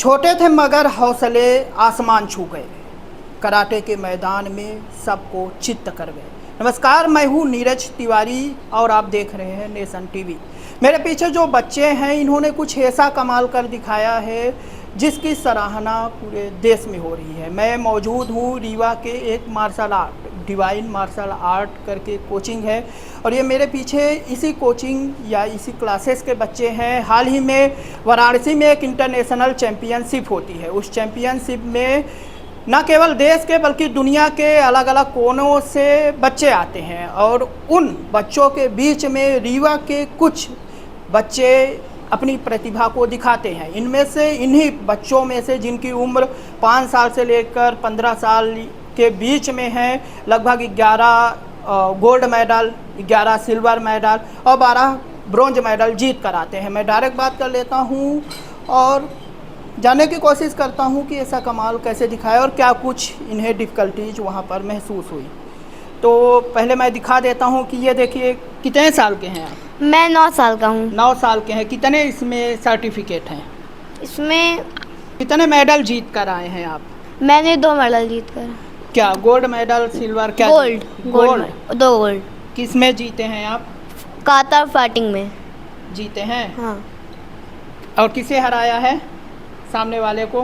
छोटे थे मगर हौसले आसमान छू गए, कराटे के मैदान में सबको चित्त कर गए। नमस्कार, मैं हूँ नीरज तिवारी और आप देख रहे हैं नेशन टीवी। मेरे पीछे जो बच्चे हैं इन्होंने कुछ ऐसा कमाल कर दिखाया है जिसकी सराहना पूरे देश में हो रही है। मैं मौजूद हूँ रीवा के एक martial art, divine martial art करके कोचिंग है और ये मेरे पीछे इसी कोचिंग या इसी क्लासेस के बच्चे हैं। हाल ही में वाराणसी में एक इंटरनेशनल चैम्पियनशिप होती है। उस चैम्पियनशिप में न केवल देश के बल्कि दुनिया के अलग अलग कोनों से बच्चे आते हैं और उन बच्चों के बीच में रीवा के कुछ बच्चे अपनी प्रतिभा को दिखाते हैं। इनमें से इन्हीं बच्चों में से जिनकी उम्र 5 साल से लेकर 15 साल के बीच में है, लगभग 11 गोल्ड मेडल, 11 सिल्वर मेडल और 12 ब्रॉन्ज मेडल जीत कर आते हैं। मैं डायरेक्ट बात कर लेता हूं और जानने की कोशिश करता हूं कि ऐसा कमाल कैसे दिखाया और क्या कुछ इन्हें डिफ़िकल्टीज वहां पर महसूस हुई। तो पहले मैं दिखा देता हूं कि ये देखिए, कितने साल के हैं आप? मैं 9 साल का हूँ। 9 साल के हैं। कितने इसमें सर्टिफिकेट हैं? इसमें कितने मेडल जीत कर आए हैं आप? मैंने 2 मेडल जीत कर। क्या गोल्ड मेडल, सिल्वर, क्या? गोल्ड। 2 गोल्ड। किस में जीते हैं आप? काता फाइटिंग में जीते हैं। हाँ। और किसे हराया है सामने वाले को?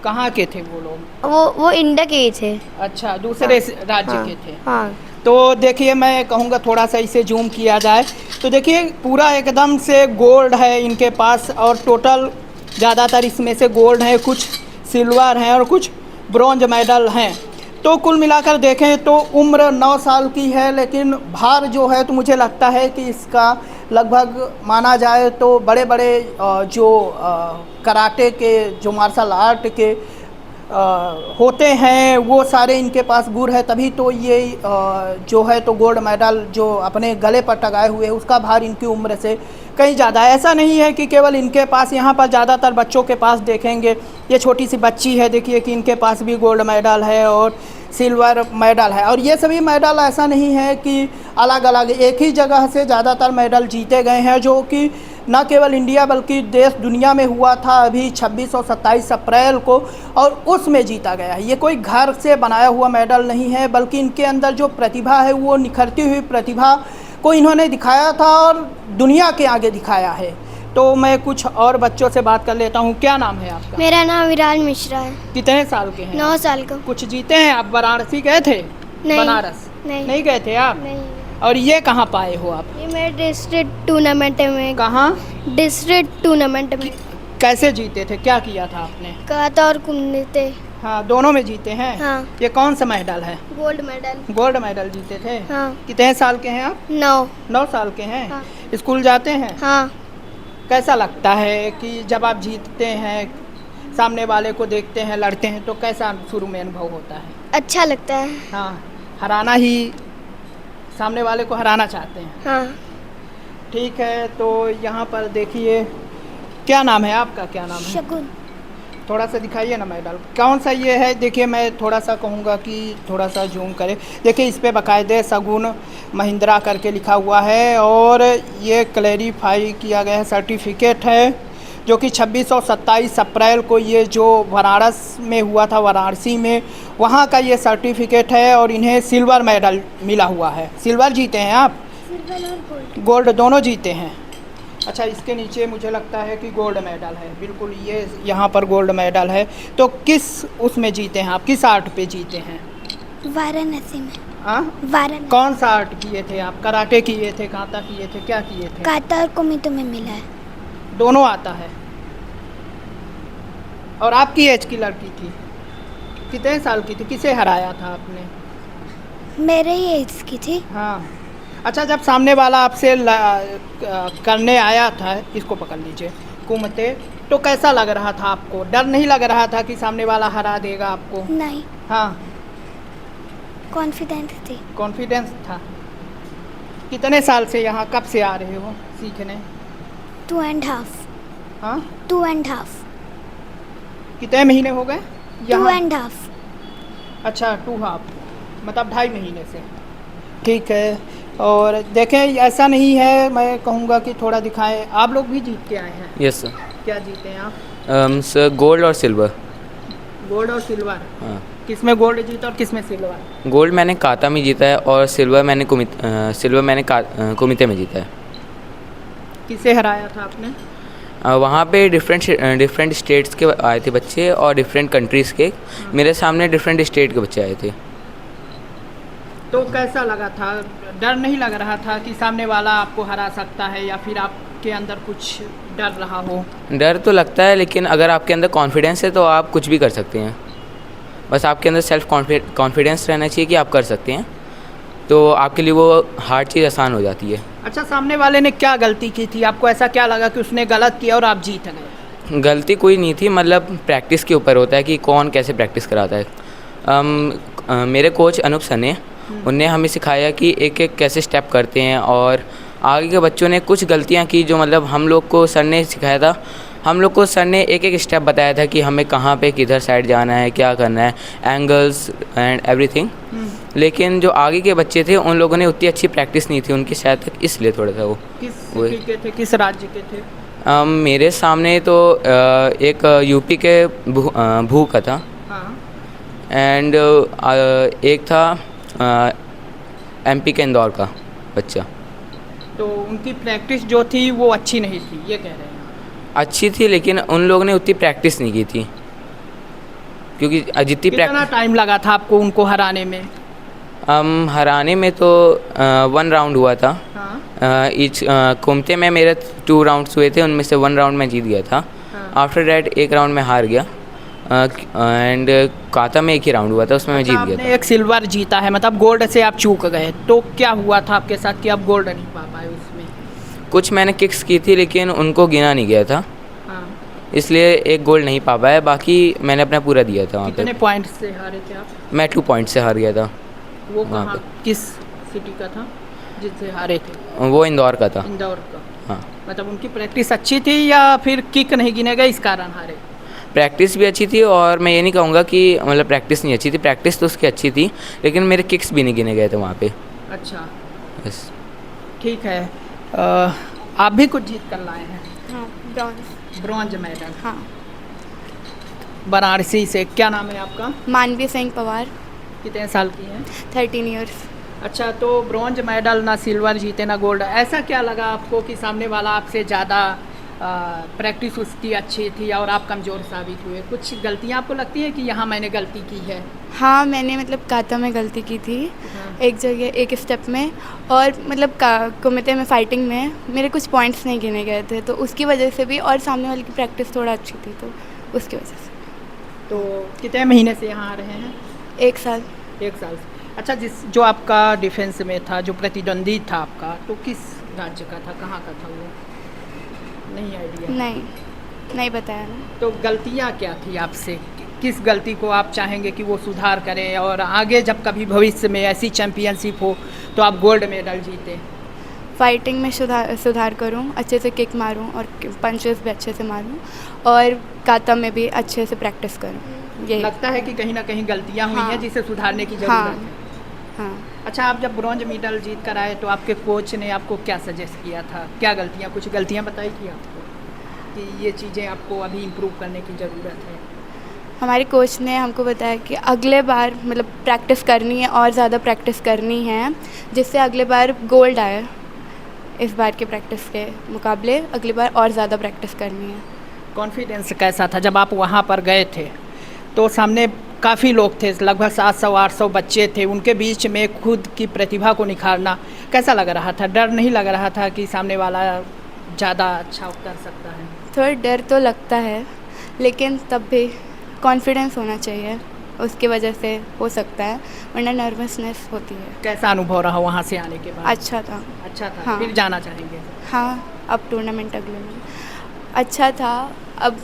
कहाँ के थे वो लोग? वो इंडिया के ही थे। अच्छा, दूसरे राज्य हाँ, के थे। हाँ। तो देखिए, मैं कहूँगा थोड़ा सा इसे जूम किया जाए तो देखिए पूरा एकदम से गोल्ड है इनके पास और टोटल ज़्यादातर इसमें से गोल्ड है, कुछ सिल्वर हैं और कुछ ब्रॉन्ज मेडल हैं। तो कुल मिलाकर देखें तो उम्र 9 साल की है, लेकिन भार जो है तो मुझे लगता है कि इसका लगभग माना जाए तो बड़े बड़े जो कराटे के, जो मार्शल आर्ट के होते हैं वो सारे इनके पास गुण है, तभी तो ये जो है तो गोल्ड मेडल जो अपने गले पर टंगाए हुए उसका भार इनकी उम्र से कहीं ज़्यादा है। ऐसा नहीं है कि केवल इनके पास, यहाँ पर ज़्यादातर बच्चों के पास देखेंगे ये छोटी सी बच्ची है, देखिए कि इनके पास भी गोल्ड मेडल है और सिल्वर मेडल है। और ये सभी मेडल ऐसा नहीं है कि अलग अलग एक ही जगह से ज़्यादातर मेडल जीते गए हैं, जो कि न केवल इंडिया बल्कि देश दुनिया में हुआ था अभी 26 और 27 अप्रैल को और उसमें जीता गया है। ये कोई घर से बनाया हुआ मेडल नहीं है, बल्कि इनके अंदर जो प्रतिभा है वो निखरती हुई प्रतिभा को इन्होंने दिखाया था और दुनिया के आगे दिखाया है। तो मैं कुछ और बच्चों से बात कर लेता हूँ। क्या नाम है आपका? मेरा नाम विराज मिश्रा है। कितने साल के हैं? 9 साल का। कुछ जीते हैं आप? वाराणसी गए थे? नहीं। बनारस नहीं गए थे आप? नहीं। और ये कहाँ पाए हो आप? ये मेरे डिस्ट्रिक्ट टूर्नामेंट में। कहाँ? डिस्ट्रिक्ट टूर्नामेंट में। कैसे जीते थे? क्या किया था आपने? काता और कुंडते। हाँ, दोनों में जीते हैं। हाँ। ये कौन सा मेडल है? Gold medal. गोल्ड मेडल जीते थे। हाँ। कितने साल के हैं आप? 9 साल के हैं। हाँ। स्कूल जाते हैं? हाँ। कैसा लगता है कि जब आप जीतते हैं, सामने वाले को देखते हैं, लड़ते हैं, तो कैसा शुरू में अनुभव होता है? अच्छा लगता है। हाँ, हराना ही, सामने वाले को हराना चाहते हैं। हाँ। ठीक है, तो यहाँ पर देखिए, क्या नाम है आपका? क्या नाम है? शगुन। थोड़ा सा दिखाइए ना मेडल, कौन सा ये है? देखिए, मैं थोड़ा सा कहूँगा कि थोड़ा सा जूम करें। देखिए, इस पे बाकायदे शगुन महिंद्रा करके लिखा हुआ है और ये क्लैरिफाई किया गया है, सर्टिफिकेट है, जो कि 26 और 27 अप्रैल को ये जो वाराणसी में हुआ था, वाराणसी में, वहाँ का ये सर्टिफिकेट है और इन्हें सिल्वर मेडल मिला हुआ है। सिल्वर जीते हैं आप? सिल्वर और गोल्ड। गोल्ड दोनों जीते हैं। अच्छा, इसके नीचे मुझे लगता है कि गोल्ड मेडल है। बिल्कुल, ये यहाँ पर गोल्ड मेडल है। तो किस उसमें जीते हैं आप? किस आर्ट पे जीते हैं? वाराणसी में। हाँ, वाराणसी। कौन सा आर्ट किए थे आप? कराटे किए थे, काता किए थे, क्या किए थे? काता और कुमितो में मिला है। दोनों आता है। और आपकी एज की लड़की थी, कितने साल की थी? किसे हराया था आपने? मेरे ही एज की थी। हाँ। अच्छा, जब सामने वाला आपसे करने आया था, इसको पकड़ लीजिए, कुमते, तो कैसा लग रहा था आपको? डर नहीं लग रहा था कि सामने वाला हरा देगा आपको? नहीं। हाँ। कॉन्फिडेंस थी। कॉन्फिडेंस था। कितने साल से यहाँ, कब से आ रहे हो सीखने? 2.5। हाँ, 2.5। कितने महीने हो गए? 2.5। अच्छा, 2.5 मतलब 2.5 महीने से। ठीक है, और देखें ऐसा नहीं है, मैं कहूँगा कि थोड़ा दिखाएं। आप लोग भी जीत के आए हैं? Yes sir. क्या जीते हैं आप? सर गोल्ड और सिल्वर। गोल्ड और सिल्वर। हाँ, किस में गोल्ड जीता और किस में सिल्वर? गोल्ड मैंने काता में जीता है और सिल्वर मैंने कुमिते में जीता है। किसे हराया था आपने? वहाँ पे डिफरेंट स्टेट्स के आए थे बच्चे और डिफरेंट कंट्रीज़ के। मेरे सामने डिफरेंट स्टेट के बच्चे आए थे। तो कैसा लगा था? डर नहीं लग रहा था कि सामने वाला आपको हरा सकता है, या फिर आपके अंदर कुछ डर रहा हो? डर तो लगता है, लेकिन अगर आपके अंदर कॉन्फिडेंस है तो आप कुछ भी कर सकते हैं। बस आपके अंदर सेल्फ कॉन्फिडेंस रहना चाहिए कि आप कर सकते हैं, तो आपके लिए वो हार्ड चीज़ आसान हो जाती है। अच्छा, सामने वाले ने क्या गलती की थी? आपको ऐसा क्या लगा कि उसने गलत किया और आप जीत गए? गलती कोई नहीं थी, मतलब प्रैक्टिस के ऊपर होता है कि कौन कैसे प्रैक्टिस कराता है। मेरे कोच अनूप सर ने उनने हमें सिखाया कि एक एक कैसे स्टेप करते हैं, और आगे के बच्चों ने कुछ गलतियां की जो मतलब हम लोग को सर ने सिखाया था। हम लोग को सर ने एक एक स्टेप बताया था कि हमें कहाँ पे किधर साइड जाना है, क्या करना है, एंगल्स एंड एवरीथिंग। लेकिन जो आगे के बच्चे थे उन लोगों ने उतनी अच्छी प्रैक्टिस नहीं थी उनकी शायद तक, इसलिए थोड़ा सा वो किस वही। सिटी के थे, किस राज्य के थे? मेरे सामने तो एक यूपी के भू का था, हाँ। एंड एक था एमपी के इंदौर का बच्चा। तो उनकी प्रैक्टिस जो थी वो अच्छी नहीं थी, ये कह रहे हैं? अच्छी थी, लेकिन उन लोगों ने उतनी प्रैक्टिस नहीं की थी, क्योंकि जितनी कितना टाइम लगा था आपको उनको हराने में? हराने में तो 1 राउंड हुआ था। हाँ। ईच कुमते में मेरे 2 राउंड्स हुए थे, उनमें से 1 राउंड में जीत गया था। हाँ। आफ्टर डैट 1 राउंड में हार गया, एंड काता में 1 ही राउंड हुआ था, उसमें मैं जीत गया आपने था। एक सिल्वर जीता है, मतलब गोल्ड से आप चूक गए, तो क्या हुआ था आपके साथ कि आप गोल्ड नहीं पा पाए उसमें? कुछ मैंने किक्स की थी लेकिन उनको गिना नहीं गया था, हाँ। इसलिए एक गोल्ड नहीं पा पाया। बाकी मैंने अपना पूरा दिया था वहाँ कितने पे। पॉइंट से हारे थे आप? मैं 2 पॉइंट से हार गया था। वो वहाँ कहाँ, किस सिटी का था जिससे हारे थे? वो इंदौर का था। इंदौर का। हाँ, मतलब उनकी प्रैक्टिस अच्छी थी या फिर किक नहीं गिने गए इस कारण हारे? प्रैक्टिस भी अच्छी थी, और मैं ये नहीं कहूँगा कि मतलब प्रैक्टिस नहीं अच्छी थी, प्रैक्टिस तो उसकी अच्छी थी, लेकिन मेरे किक्स भी नहीं गिने गए थे वहाँ पे। अच्छा, बस। ठीक है। आप भी कुछ जीत कर लाए हैं? हाँ, ब्रॉन्ज। Bronze medal. हाँ। बनारसी से। क्या नाम है आपका? मानवी सिंह पवार। कितने साल की हैं? 13 ईयर्स। अच्छा, तो ब्रॉन्ज मेडल, ना सिल्वर जीते ना गोल्ड, ऐसा क्या लगा आपको कि सामने वाला आपसे ज़्यादा प्रैक्टिस उसकी अच्छी थी और आप कमज़ोर साबित हुए? कुछ गलतियाँ आपको लगती हैं कि यहाँ मैंने गलती की है? हाँ, मैंने मतलब काता में गलती की थी, हाँ। एक जगह एक स्टेप में, और मतलब कुमिते में फाइटिंग में मेरे कुछ पॉइंट्स नहीं गिने गए थे, तो उसकी वजह से भी, और सामने वाले की प्रैक्टिस थोड़ा अच्छी थी तो उसकी वजह से। तो कितने महीने से यहाँ आ रहे हैं? 1 साल। 1 साल से। अच्छा, जो आपका डिफेंस में था, जो प्रतिद्वंदी था आपका, तो किस राज्य का था, कहाँ का था वो? नहीं आइडिया? नहीं बताया ना। तो गलतियाँ क्या थी आपसे? किस गलती को आप चाहेंगे कि वो सुधार करें, और आगे जब कभी भविष्य में ऐसी चैम्पियनशिप हो तो आप गोल्ड मेडल जीतें? फाइटिंग में सुधार करूं, अच्छे से किक मारूं और पंचेस भी अच्छे से मारूं, और काता में भी अच्छे से प्रैक्टिस करूं। ये लगता है कि कहीं ना कहीं गलतियाँ हुई हाँ। हैं जिसे सुधारने की हाँ। जरूरत है। हाँ। अच्छा, आप जब ब्रॉन्ज मेडल जीत कर आए तो आपके कोच ने आपको क्या सजेस्ट किया था? क्या गलतियाँ, कुछ गलतियाँ बताई थी आपको कि ये चीज़ें आपको अभी इम्प्रूव करने की ज़रूरत है? हमारे कोच ने हमको बताया कि अगले बार मतलब प्रैक्टिस करनी है और ज़्यादा प्रैक्टिस करनी है, जिससे अगले बार गोल्ड आए। इस बार के प्रैक्टिस के मुकाबले अगली बार और ज़्यादा प्रैक्टिस करनी है। कॉन्फिडेंस कैसा था जब आप वहाँ पर गए थे? तो सामने काफ़ी लोग थे, लगभग 700-800 बच्चे थे, उनके बीच में खुद की प्रतिभा को निखारना कैसा लग रहा था? डर नहीं लग रहा था कि सामने वाला ज़्यादा अच्छा कर सकता है? थोड़ा डर तो लगता है, लेकिन तब भी कॉन्फिडेंस होना चाहिए, उसकी वजह से हो सकता है, वरना नर्वसनेस होती है। कैसा अनुभव रहा वहाँ से आने के बाद? अच्छा था। अच्छा था। हाँ। फिर जाना चाहेंगे? हाँ, अब टूर्नामेंट अगले में अच्छा था, अब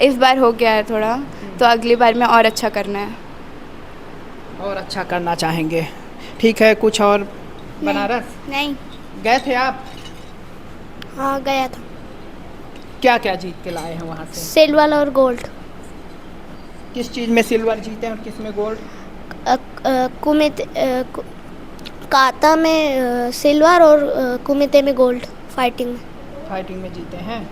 इस बार हो गया है थोड़ा, तो अगली बार में और अच्छा करना है। और अच्छा करना चाहेंगे। ठीक है, कुछ और? बनारस नहीं। गए थे आप? हाँ, गया था। क्या क्या जीत के लाए हैं वहाँ से? सिल्वर और गोल्ड। किस चीज़ में सिल्वर जीते हैं और किस में गोल्ड? काता में सिल्वर और कुमिते में गोल्ड, फाइटिंग में। फाइटिंग में जीते हैं।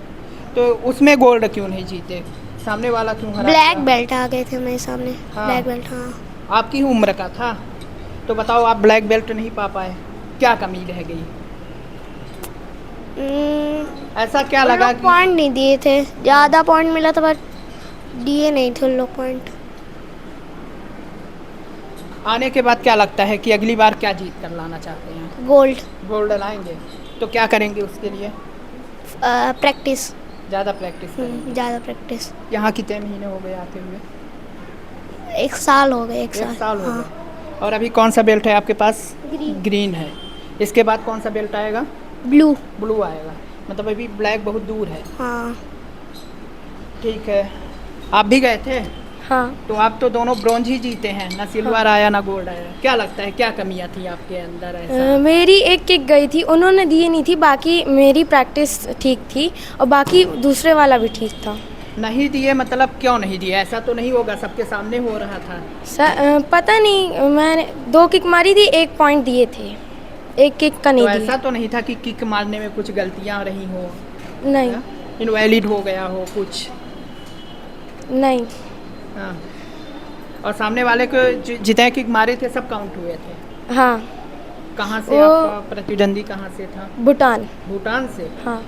तो उसमें गोल्ड क्यों नहीं जीते? सामने वाला क्यों हरा ब्लैक था? बेल्ट आ गए थे मेरे सामने। हाँ। ब्लैक बेल्ट, हाँ। आपकी ही उम्र का था, तो बताओ आप ब्लैक बेल्ट नहीं पा पाए, क्या कमी रह गई? ऐसा क्या लगा कि पॉइंट नहीं दिए थे, ज़्यादा पॉइंट मिला था बट दिए नहीं थे उन लोग पॉइंट। आने के बाद क्या लगता है कि अगली बार क्या जीत कर लाना चाहते हैं? गोल्ड। गोल्ड लाएंगे, तो क्या करेंगे उसके लिए? प्रैक्टिस। ज़्यादा प्रैक्टिस करेंगे। ज़्यादा प्रैक्टिस। यहाँ कितने महीने हो गए आते हुए? 1 साल हो गए। 1 एक साल हो हाँ। गए। और अभी कौन सा बेल्ट है आपके पास? ग्रीन। ग्रीन है। इसके बाद कौन सा बेल्ट आएगा? ब्लू। ब्लू आएगा, मतलब अभी ब्लैक बहुत दूर है। हाँ। ठीक है, आप भी गए थे? हाँ। तो आप तो दोनों ब्रॉन्ज ही जीते हैं, ना सिल्वर आया ना गोल्ड आया। क्या लगता है क्या कमियां थी आपके अंदर ऐसा? मेरी एक किक गई थी, उन्होंने दी नहीं थी, बाकी मेरी प्रैक्टिस ठीक थी और बाकी दूसरे वाला भी ठीक था। नहीं दिए मतलब क्यों नहीं दिए? ऐसा तो नहीं होगा, सबके सामने हो रहा था। पता नहीं, मैंने 2 किक मारी थी, 1 पॉइंट दिए थे, 1 किक का तो नहीं ऐसा दिया। तो नहीं था कि किक मारने में कुछ गलतियां रही हो, नहीं। इनवैलिड हो गया हो कुछ? नहीं। हाँ। और सामने वाले को जितने किक मारे थे सब काउंट हुए थे? हाँ। कहाँ से वो आपका प्रतिद्वंदी कहाँ से था? भूटान। भूटान से। हाँ।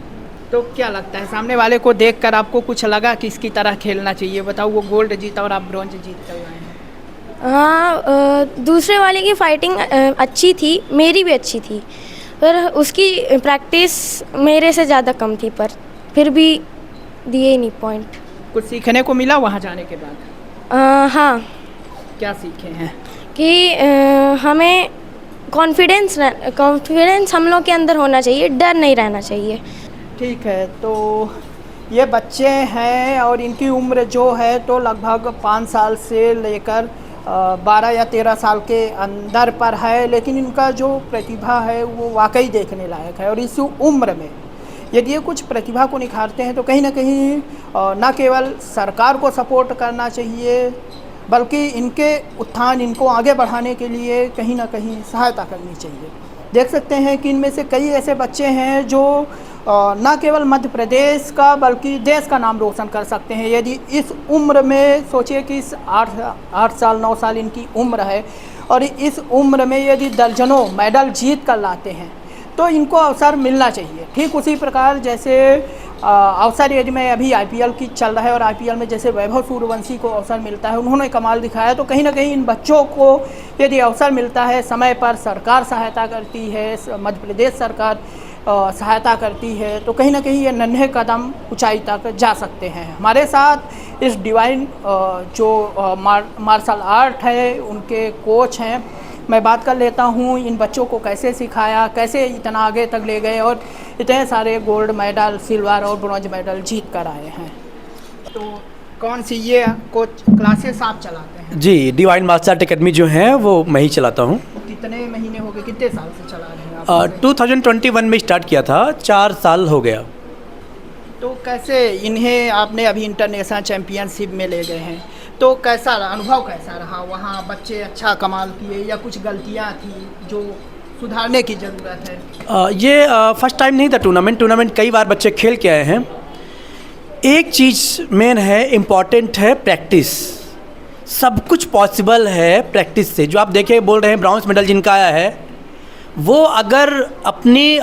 तो क्या लगता है सामने वाले को देखकर आपको कुछ लगा कि इसकी तरह खेलना चाहिए? बताओ, वो गोल्ड जीता और आप ब्रॉन्ज जीत कर आए हैं। हाँ, दूसरे वाले की फाइटिंग अच्छी थी, मेरी भी अच्छी थी, पर उसकी प्रैक्टिस मेरे से ज़्यादा कम थी, पर फिर भी दिए ही नहीं पॉइंट। कुछ सीखने को मिला वहाँ जाने के बाद? हाँ, क्या सीखे हैं? कि हमें कॉन्फिडेंस हम लोग के अंदर होना चाहिए, डर नहीं रहना चाहिए। ठीक है, तो ये बच्चे हैं और इनकी उम्र जो है तो लगभग 5 साल से लेकर 12 या 13 साल के अंदर पर है, लेकिन इनका जो प्रतिभा है वो वाकई देखने लायक है। और इस उम्र में यदि ये कुछ प्रतिभा को निखारते हैं तो कहीं ना कहीं न केवल सरकार को सपोर्ट करना चाहिए, बल्कि इनके उत्थान, इनको आगे बढ़ाने के लिए कहीं ना कहीं सहायता करनी चाहिए। देख सकते हैं कि इनमें से कई ऐसे बच्चे हैं जो न केवल मध्य प्रदेश का बल्कि देश का नाम रोशन कर सकते हैं। यदि इस उम्र में सोचिए कि इस 8 साल 9 साल इनकी उम्र है और इस उम्र में यदि दर्जनों मेडल जीत कर लाते हैं तो इनको अवसर मिलना चाहिए। ठीक उसी प्रकार जैसे अवसर यदि मैं अभी IPL की चल रहा है और IPL में जैसे वैभव सूर्यवंशी को अवसर मिलता है, उन्होंने कमाल दिखाया, तो कहीं ना कहीं इन बच्चों को यदि अवसर मिलता है, समय पर सरकार सहायता करती है, मध्य प्रदेश सरकार सहायता करती है, तो कहीं ना कहीं ये नन्हे कदम ऊंचाई तक जा सकते हैं। हमारे साथ इस डिवाइन जो मार्शल आर्ट है उनके कोच हैं, मैं बात कर लेता हूँ इन बच्चों को कैसे सिखाया, कैसे इतना आगे तक ले गए और इतने सारे गोल्ड मेडल, सिल्वर और ब्रॉन्ज मेडल जीत कर आए हैं। तो कौन सी ये कोच क्लासेस आप चलाते हैं? जी, डिवाइन मार्शल आर्ट एकेडमी जो है वो मैं ही चलाता हूँ। कितने महीने हो गए, कितने साल से चला रहे हैं आप? 2021 में स्टार्ट किया था, 4 साल हो गया। तो कैसे इन्हें आपने अभी इंटरनेशनल चैम्पियनशिप में ले गए हैं, तो कैसा रहा, अनुभव कैसा रहा? वहाँ बच्चे अच्छा कमाल किए या कुछ गलतियाँ थी जो सुधारने की ज़रूरत है? ये फर्स्ट टाइम नहीं था टूर्नामेंट कई बार बच्चे खेल के आए हैं। एक चीज़ मेन है, इम्पॉर्टेंट है प्रैक्टिस। सब कुछ पॉसिबल है प्रैक्टिस से। जो आप देखे बोल रहे हैं ब्रॉन्ज मेडल जिनका आया है, वो अगर अपनी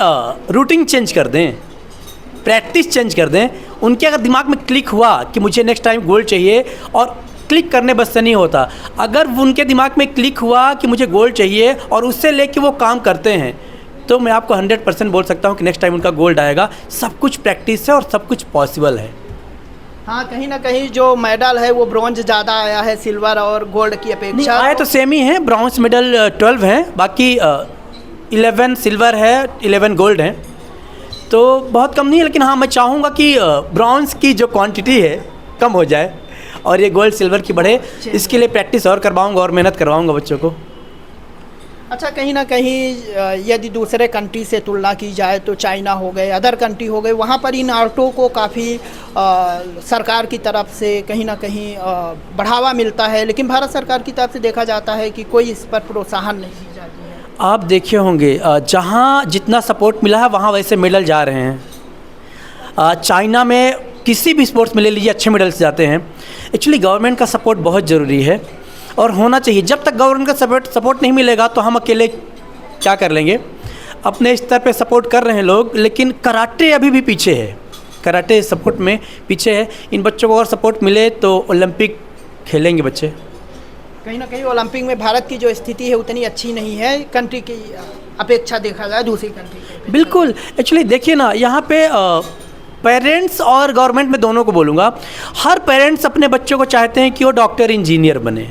रूटीन चेंज कर दें, प्रैक्टिस चेंज कर दें, उनके अगर दिमाग में क्लिक हुआ कि मुझे नेक्स्ट टाइम गोल्ड चाहिए, और क्लिक करने बस से नहीं होता, अगर उनके दिमाग में क्लिक हुआ कि मुझे गोल्ड चाहिए और उससे लेके वो काम करते हैं, तो मैं आपको 100% बोल सकता हूँ कि नेक्स्ट टाइम उनका गोल्ड आएगा। सब कुछ प्रैक्टिस है और सब कुछ पॉसिबल है। हाँ, कहीं ना कहीं जो मेडल है वो ब्रॉन्ज ज़्यादा आया है सिल्वर और गोल्ड की अपेक्षा। आए तो सेम ही है, ब्रॉन्ज मेडल 12 हैं, बाकी 11 सिल्वर है, 11 गोल्ड हैं, तो बहुत कम नहीं है। लेकिन हाँ, मैं चाहूँगा कि ब्रॉन्ज की जो क्वांटिटी है कम हो जाए और ये गोल्ड सिल्वर की बढ़े। इसके लिए प्रैक्टिस और करवाऊँगा और मेहनत करवाऊँगा बच्चों को। अच्छा, कहीं ना कहीं यदि दूसरे कंट्री से तुलना की जाए तो चाइना हो गए, अदर कंट्री हो गए, वहाँ पर इन आर्टों को काफ़ी सरकार की तरफ से कहीं ना कहीं बढ़ावा मिलता है, लेकिन भारत सरकार की तरफ से देखा जाता है कि कोई इस पर प्रोत्साहन नहीं दी जाती है। आप देखे होंगे जहाँ जितना सपोर्ट मिला है वहाँ वैसे मेडल जा रहे हैं। चाइना में किसी भी स्पोर्ट्स में ले लीजिए अच्छे मेडल्स जाते हैं। एक्चुअली गवर्नमेंट का सपोर्ट बहुत ज़रूरी है और होना चाहिए। जब तक गवर्नमेंट का सपोर्ट नहीं मिलेगा तो हम अकेले क्या कर लेंगे। अपने स्तर पे सपोर्ट कर रहे हैं लोग, लेकिन कराटे अभी भी पीछे है, कराटे सपोर्ट में पीछे है। इन बच्चों को और सपोर्ट मिले तो ओलंपिक खेलेंगे बच्चे। कहीं ना कहीं ओलंपिक में भारत की जो स्थिति है उतनी अच्छी नहीं है कंट्री की अपेक्षा, देखा जाए दूसरी कंट्री की। बिल्कुल, एक्चुअली देखिए ना, यहाँ पे पेरेंट्स और गवर्नमेंट में दोनों को बोलूँगा, हर पेरेंट्स अपने बच्चों को चाहते हैं कि वो डॉक्टर इंजीनियर बने,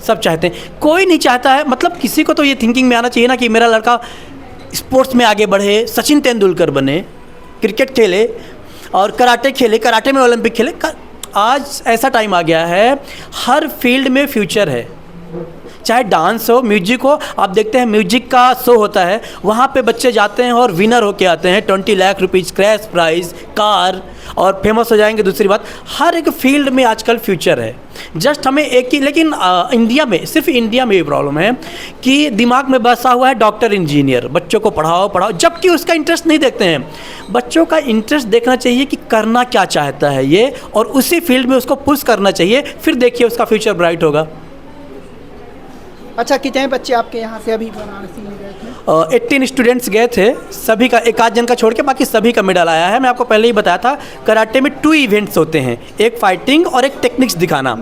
सब चाहते हैं। कोई नहीं चाहता है, मतलब किसी को तो ये थिंकिंग में आना चाहिए ना कि मेरा लड़का स्पोर्ट्स में आगे बढ़े, सचिन तेंदुलकर बने, क्रिकेट खेले और कराटे खेले, कराटे में ओलंपिक खेले। आज ऐसा टाइम आ गया है, हर फील्ड में फ्यूचर है, चाहे डांस हो, म्यूजिक हो। आप देखते हैं म्यूजिक का शो होता है, वहाँ पे बच्चे जाते हैं और विनर होके आते हैं, 20 lakh rupees cash prize, car, और फेमस हो जाएंगे। दूसरी बात, हर एक फील्ड में आजकल फ्यूचर है। जस्ट हमें एक ही, लेकिन इंडिया में, सिर्फ इंडिया में ये प्रॉब्लम है कि दिमाग में बसा हुआ है डॉक्टर इंजीनियर, बच्चों को पढ़ाओ, जबकि उसका इंटरेस्ट नहीं देखते हैं। बच्चों का इंटरेस्ट देखना चाहिए कि करना क्या चाहता है ये, और उसी फील्ड में उसको पुश करना चाहिए, फिर देखिए उसका फ्यूचर ब्राइट होगा। अच्छा, कितने बच्चे आपके यहाँ से अभी वाराणसी में गए थे? 18 स्टूडेंट्स गए थे, सभी का, एक आध जन का छोड़ के बाकी सभी का मेडल आया है। मैं आपको पहले ही बताया था, कराटे में 2 इवेंट्स होते हैं, एक फाइटिंग और एक टेक्निक्स दिखाना।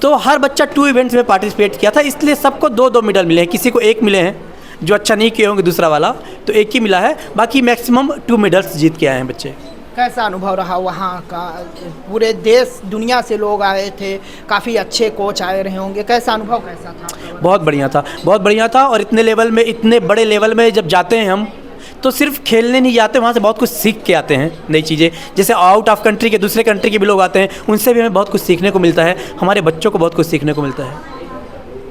तो हर बच्चा 2 इवेंट्स में पार्टिसिपेट किया था, इसलिए सबको 2-2 मेडल मिले हैं। किसी को 1 मिले हैं, जो अच्छा नहीं किए होंगे दूसरा वाला, तो 1 ही मिला है, बाकी मैक्सिमम 2 मेडल्स जीत के आए हैं बच्चे। कैसा अनुभव रहा वहाँ का? पूरे देश दुनिया से लोग आए थे, काफ़ी अच्छे कोच आए रहे होंगे, कैसा अनुभव कैसा था? बहुत बढ़िया था, बहुत बढ़िया था। और इतने लेवल में, इतने बड़े लेवल में जब जाते हैं हम, तो सिर्फ खेलने नहीं जाते, वहाँ से बहुत कुछ सीख के आते हैं, नई चीज़ें। जैसे आउट ऑफ कंट्री के, दूसरे कंट्री के भी लोग आते हैं, उनसे भी हमें बहुत कुछ सीखने को मिलता है, हमारे बच्चों को बहुत कुछ सीखने को मिलता है।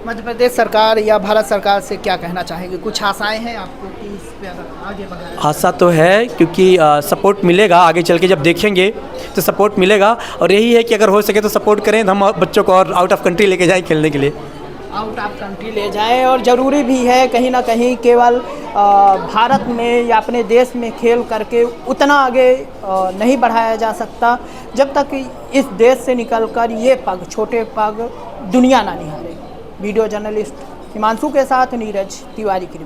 मध्य प्रदेश सरकार या भारत सरकार से क्या कहना चाहेंगे? कुछ आशाएं हैं आपको कि इस पे अगर आगे बढ़ाएं? आशा तो है, क्योंकि सपोर्ट मिलेगा आगे चल के, जब देखेंगे तो सपोर्ट मिलेगा। और यही है कि अगर हो सके तो सपोर्ट करें, तो हम बच्चों को और आउट ऑफ कंट्री लेके जाएं खेलने के लिए। आउट ऑफ कंट्री ले जाएं, और ज़रूरी भी है कहीं ना कहीं, केवल भारत में या अपने देश में खेल करके उतना आगे नहीं बढ़ाया जा सकता जब तक इस देश से निकलकर ये पग, छोटे पग दुनिया ना निहारे। वीडियो जर्नलिस्ट हिमांशु के साथ नीरज तिवारी की रिपोर्ट।